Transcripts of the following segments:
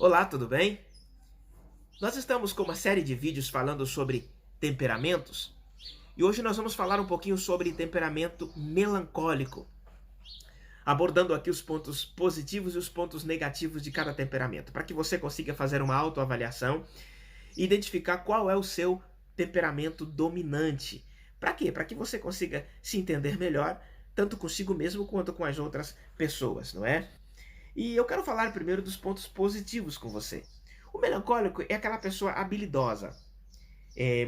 Olá, tudo bem? Nós estamos com uma série de vídeos falando sobre temperamentos e hoje nós vamos falar um pouquinho sobre temperamento melancólico, abordando aqui os pontos positivos e os pontos negativos de cada temperamento, para que você consiga fazer uma autoavaliação e identificar qual é o seu temperamento dominante. Para quê? Para que você consiga se entender melhor, tanto consigo mesmo quanto com as outras pessoas, não é? E eu quero falar primeiro dos pontos positivos com você. O melancólico é aquela pessoa habilidosa,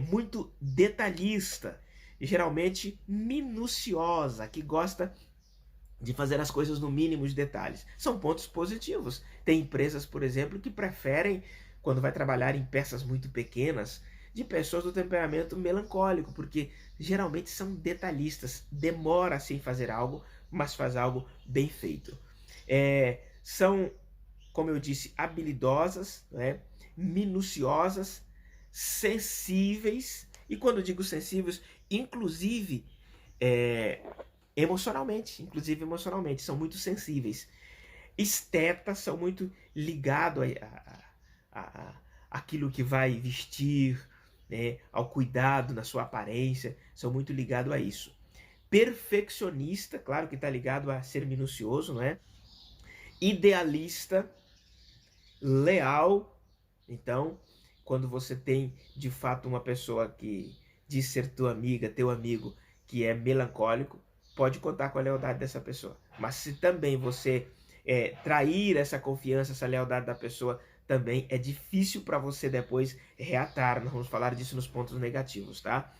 muito detalhista, geralmente minuciosa, que gosta de fazer as coisas no mínimo de detalhes. São pontos positivos. Tem empresas, por exemplo, que preferem, quando vai trabalhar em peças muito pequenas, de pessoas do temperamento melancólico, porque geralmente são detalhistas, demora-se em fazer algo, mas faz algo bem feito. São, como eu disse, habilidosas, né? Minuciosas, sensíveis, e quando digo sensíveis, inclusive é, emocionalmente, são muito sensíveis. Estetas são muito ligados a aquilo que vai vestir, né, ao cuidado na sua aparência, são muito ligados a isso. Perfeccionista, claro que está ligado a ser minucioso, né? Idealista, leal. Então, quando você tem de fato uma pessoa que diz ser tua amiga, teu amigo, que é melancólico, pode contar com a lealdade dessa pessoa. Mas se também você trair essa confiança, essa lealdade da pessoa, também é difícil para você depois reatar. Nós vamos falar disso nos pontos negativos, tá?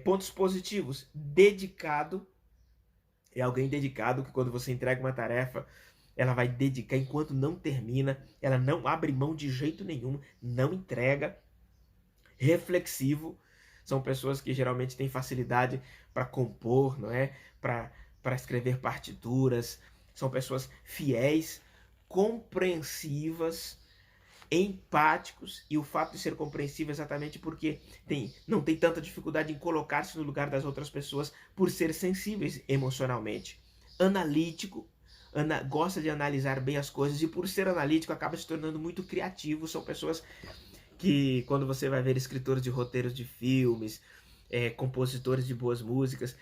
Pontos positivos: dedicado. É alguém dedicado que quando você entrega uma tarefa, ela vai dedicar enquanto não termina, ela não abre mão de jeito nenhum, não entrega. Reflexivo, são pessoas que geralmente têm facilidade para compor, não é? Para escrever partituras, são pessoas fiéis, compreensivas, empáticos, e o fato de ser compreensivo é exatamente porque não tem tanta dificuldade em colocar-se no lugar das outras pessoas por ser sensíveis emocionalmente. Analítico, gosta de analisar bem as coisas e por ser analítico acaba se tornando muito criativo. São pessoas que, quando você vai ver escritores de roteiros de filmes, compositores de boas músicas,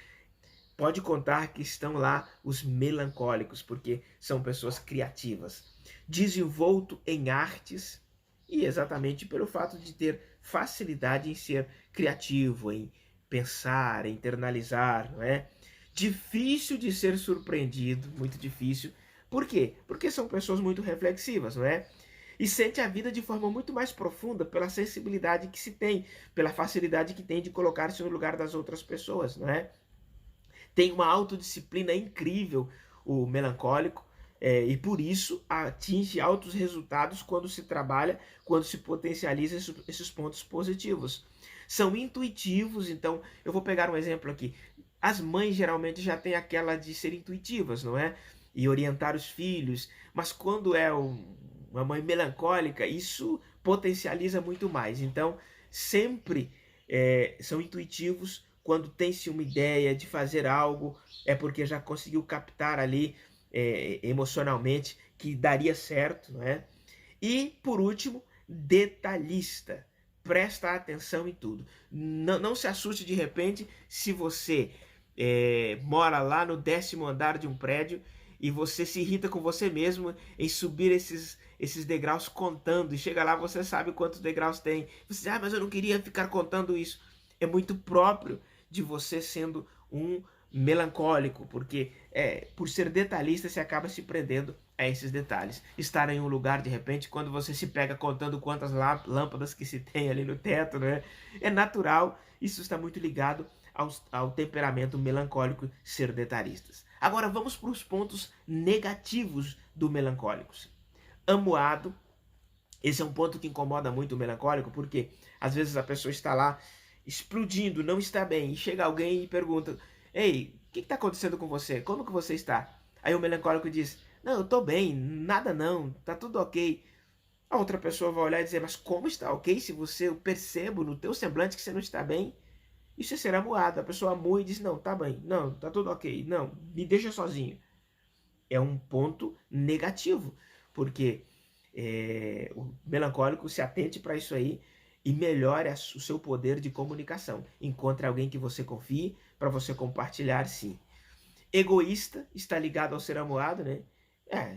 pode contar que estão lá os melancólicos, porque são pessoas criativas. Desenvolto em artes, e exatamente pelo fato de ter facilidade em ser criativo, em pensar, em internalizar, não é? Difícil de ser surpreendido, muito difícil. Por quê? Porque são pessoas muito reflexivas, não é? E sente a vida de forma muito mais profunda pela sensibilidade que se tem, pela facilidade que tem de colocar-se no lugar das outras pessoas, não é? Tem uma autodisciplina incrível o melancólico, e por isso atinge altos resultados quando se trabalha, quando se potencializa esses pontos positivos. São intuitivos, então eu vou pegar um exemplo aqui. As mães geralmente já têm aquela de ser intuitivas, não é? E orientar os filhos, mas quando é uma mãe melancólica, isso potencializa muito mais. Então, sempre são intuitivos. Quando tem-se uma ideia de fazer algo, é porque já conseguiu captar ali emocionalmente que daria certo, não é? E, por último, detalhista. Presta atenção em tudo. Não se assuste de repente se você mora lá no 10º andar de um prédio e você se irrita com você mesmo em subir esses degraus contando. E chega lá, você sabe quantos degraus tem. Você diz, mas eu não queria ficar contando isso. É muito próprio de você sendo um melancólico, porque por ser detalhista você acaba se prendendo a esses detalhes. Estar em um lugar, de repente, quando você se pega contando quantas lâmpadas que se tem ali no teto, né? É natural, isso está muito ligado ao temperamento melancólico ser detalhistas. Agora vamos para os pontos negativos do melancólico. Amuado, esse é um ponto que incomoda muito o melancólico, porque às vezes a pessoa está lá explodindo, não está bem, e chega alguém e pergunta, ei, o que está acontecendo com você? Como que você está? Aí o melancólico diz, não, eu estou bem, nada não, está tudo ok. A outra pessoa vai olhar e dizer, mas como está ok se você, eu percebo no teu semblante que você não está bem? Isso é ser amuado. A pessoa amua e diz, não, tá bem, não, tá tudo ok, não, me deixa sozinho. É um ponto negativo, porque O melancólico se atente para isso aí e melhore o seu poder de comunicação. Encontre alguém que você confie para você compartilhar, sim. Egoísta está ligado ao ser amuado, né?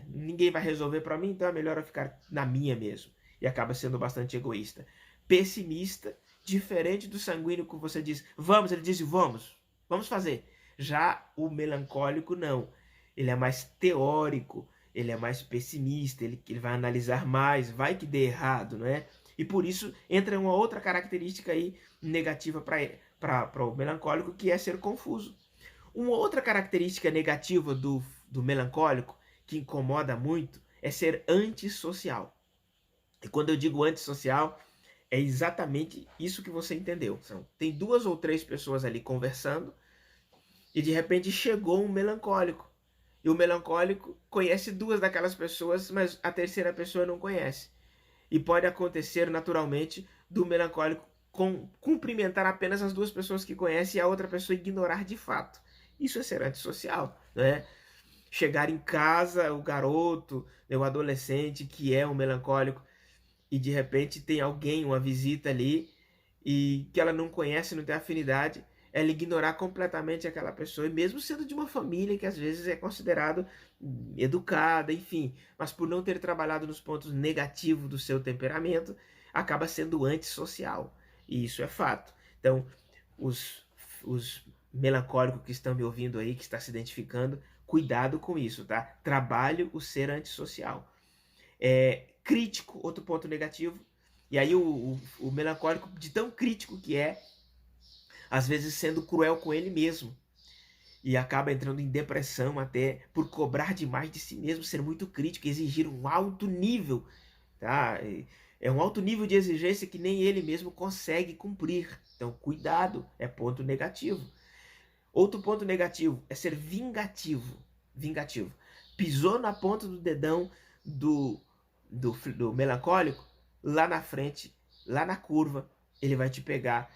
Ninguém vai resolver para mim, então é melhor eu ficar na minha mesmo. E acaba sendo bastante egoísta. Pessimista, diferente do sanguíneo que você diz, vamos, ele diz, vamos fazer. Já o melancólico, não. Ele é mais teórico, ele é mais pessimista, ele vai analisar mais, vai que dê errado, não é? E por isso entra uma outra característica aí negativa para o melancólico, que é ser confuso. Uma outra característica negativa do melancólico, que incomoda muito, é ser antissocial. E quando eu digo antissocial, é exatamente isso que você entendeu. Tem 2 ou 3 pessoas ali conversando e de repente chegou um melancólico. E o melancólico conhece 2 daquelas pessoas, mas a terceira pessoa não conhece. E pode acontecer naturalmente do melancólico cumprimentar apenas as 2 pessoas que conhece e a outra pessoa ignorar de fato. Isso é ser antissocial, né? Chegar em casa, o garoto, o adolescente que é um melancólico, e de repente tem alguém, uma visita ali, e que ela não conhece, não tem afinidade, ela ignorar completamente aquela pessoa, e mesmo sendo de uma família que às vezes é considerado educada, enfim, mas por não ter trabalhado nos pontos negativos do seu temperamento, acaba sendo antissocial, e isso é fato. Então, os melancólicos que estão me ouvindo aí, que está se identificando, cuidado com isso, tá? Trabalhe o ser antissocial. Crítico, outro ponto negativo. E aí o melancólico, de tão crítico que é, às vezes sendo cruel com ele mesmo. E acaba entrando em depressão até por cobrar demais de si mesmo, ser muito crítico, exigir um alto nível, tá? É um alto nível de exigência que nem ele mesmo consegue cumprir. Então, cuidado, é ponto negativo. Outro ponto negativo é ser vingativo. Vingativo. Pisou na ponta do dedão do melancólico, lá na frente, lá na curva, ele vai te pegar.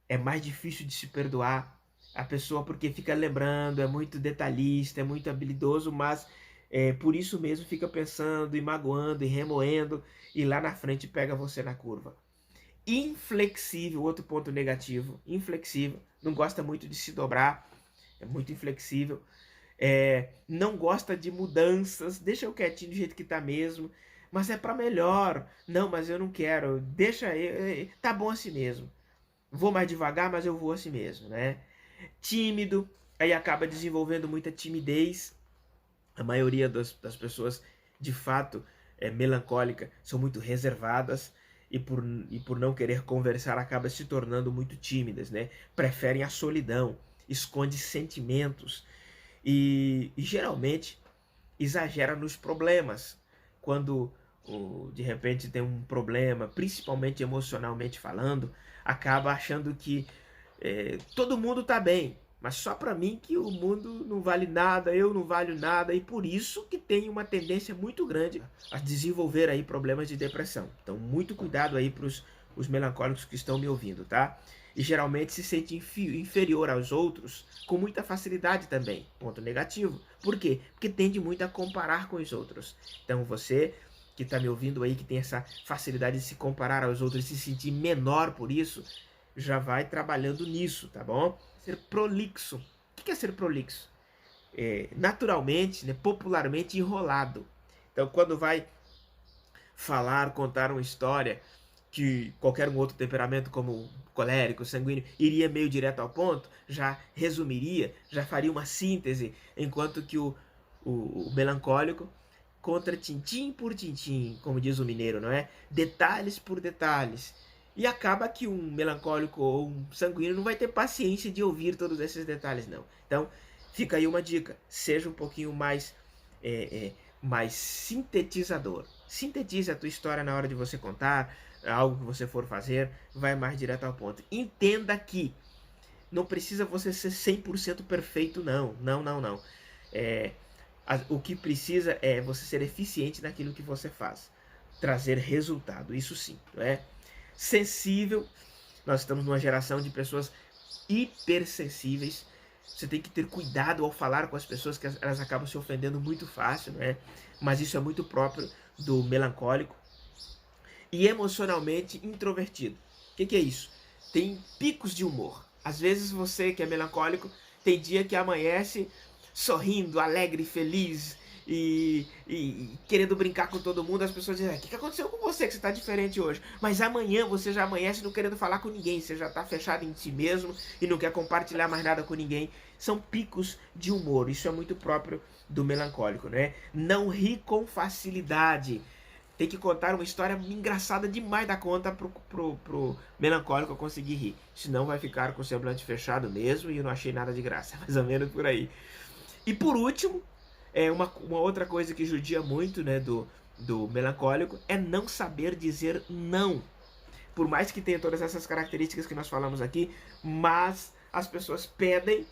É mais difícil de se perdoar a pessoa porque fica lembrando, é muito detalhista, é muito habilidoso, mas por isso mesmo fica pensando e magoando e remoendo, e lá na frente pega você na curva. Inflexível, outro ponto negativo, inflexível, não gosta muito de se dobrar, é muito inflexível, não gosta de mudanças, deixa eu quietinho do jeito que tá mesmo, mas é para melhor, não, mas eu não quero, deixa, tá bom assim mesmo, vou mais devagar, mas eu vou assim mesmo, né? Tímido, aí acaba desenvolvendo muita timidez, a maioria das pessoas, de fato, melancólica, são muito reservadas, e por não querer conversar, acaba se tornando muito tímidas, né? Preferem a solidão, esconde sentimentos, e geralmente exagera nos problemas. Quando de repente tem um problema, principalmente emocionalmente falando, acaba achando que todo mundo está bem, mas só para mim que o mundo não vale nada, eu não valho nada, e por isso que tem uma tendência muito grande a desenvolver aí problemas de depressão. Então, muito cuidado aí para os melancólicos que estão me ouvindo, tá? E geralmente se sente inferior aos outros com muita facilidade também. Ponto negativo. Por quê? Porque tende muito a comparar com os outros. Então, você que está me ouvindo aí, que tem essa facilidade de se comparar aos outros e se sentir menor por isso, já vai trabalhando nisso, tá bom? Ser prolixo. O que é ser prolixo? Naturalmente, né, popularmente enrolado. Então, quando vai falar, contar uma história que qualquer um outro temperamento, como colérico, sanguíneo, iria meio direto ao ponto, já resumiria, já faria uma síntese, enquanto que o melancólico conta tintim por tintim, como diz o mineiro, não é? Detalhes por detalhes. E acaba que um melancólico ou um sanguíneo não vai ter paciência de ouvir todos esses detalhes, não. Então, fica aí uma dica. Seja um pouquinho mais sintetizador. Sintetize a tua história na hora de você contar, algo que você for fazer, vai mais direto ao ponto. Entenda que não precisa você ser 100% perfeito, não. Não, não, não. O que precisa é você ser eficiente naquilo que você faz. Trazer resultado, isso sim, não é? Sensível, nós estamos numa geração de pessoas hipersensíveis. Você tem que ter cuidado ao falar com as pessoas, que elas acabam se ofendendo muito fácil, né? Mas isso é muito próprio do melancólico e emocionalmente introvertido. O que é isso? Tem picos de humor. Às vezes você que é melancólico tem dia que amanhece sorrindo, alegre, feliz e querendo brincar com todo mundo. As pessoas dizem: o que aconteceu com você que você está diferente hoje? Mas amanhã você já amanhece não querendo falar com ninguém, você já está fechado em si mesmo e não quer compartilhar mais nada com ninguém. São picos de humor, isso é muito próprio do melancólico, né? Não ri com facilidade. Tem que contar uma história engraçada demais da conta pro melancólico conseguir rir. Senão vai ficar com o semblante fechado mesmo e eu não achei nada de graça. Mais ou menos por aí. E por último, uma outra coisa que judia muito, né, do melancólico é não saber dizer não. Por mais que tenha todas essas características que nós falamos aqui, mas as pessoas pedem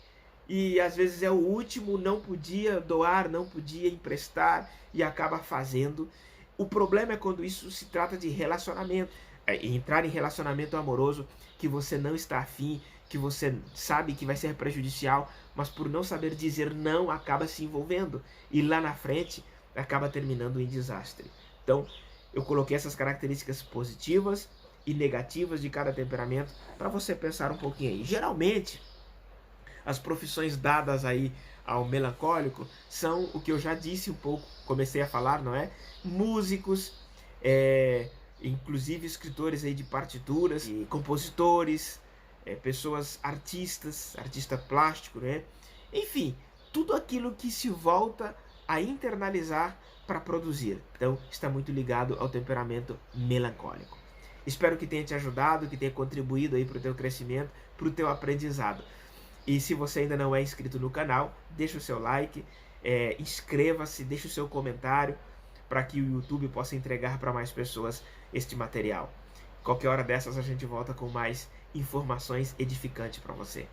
e às vezes é o último, não podia doar, não podia emprestar e acaba fazendo. O problema é quando isso se trata de relacionamento, entrar em relacionamento amoroso que você não está afim, que você sabe que vai ser prejudicial, mas por não saber dizer não acaba se envolvendo e lá na frente acaba terminando em desastre. Então eu coloquei essas características positivas e negativas de cada temperamento para você pensar um pouquinho aí. Geralmente as profissões dadas aí ao melancólico são o que eu já disse um pouco, comecei a falar, não é? Músicos, inclusive escritores aí de partituras, e compositores, pessoas artista plástico, né? Enfim, tudo aquilo que se volta a internalizar para produzir. Então, está muito ligado ao temperamento melancólico. Espero que tenha te ajudado, que tenha contribuído aí para o teu crescimento, para o teu aprendizado. E se você ainda não é inscrito no canal, deixa o seu like, inscreva-se, deixa o seu comentário para que o YouTube possa entregar para mais pessoas este material. Qualquer hora dessas a gente volta com mais informações edificantes para você.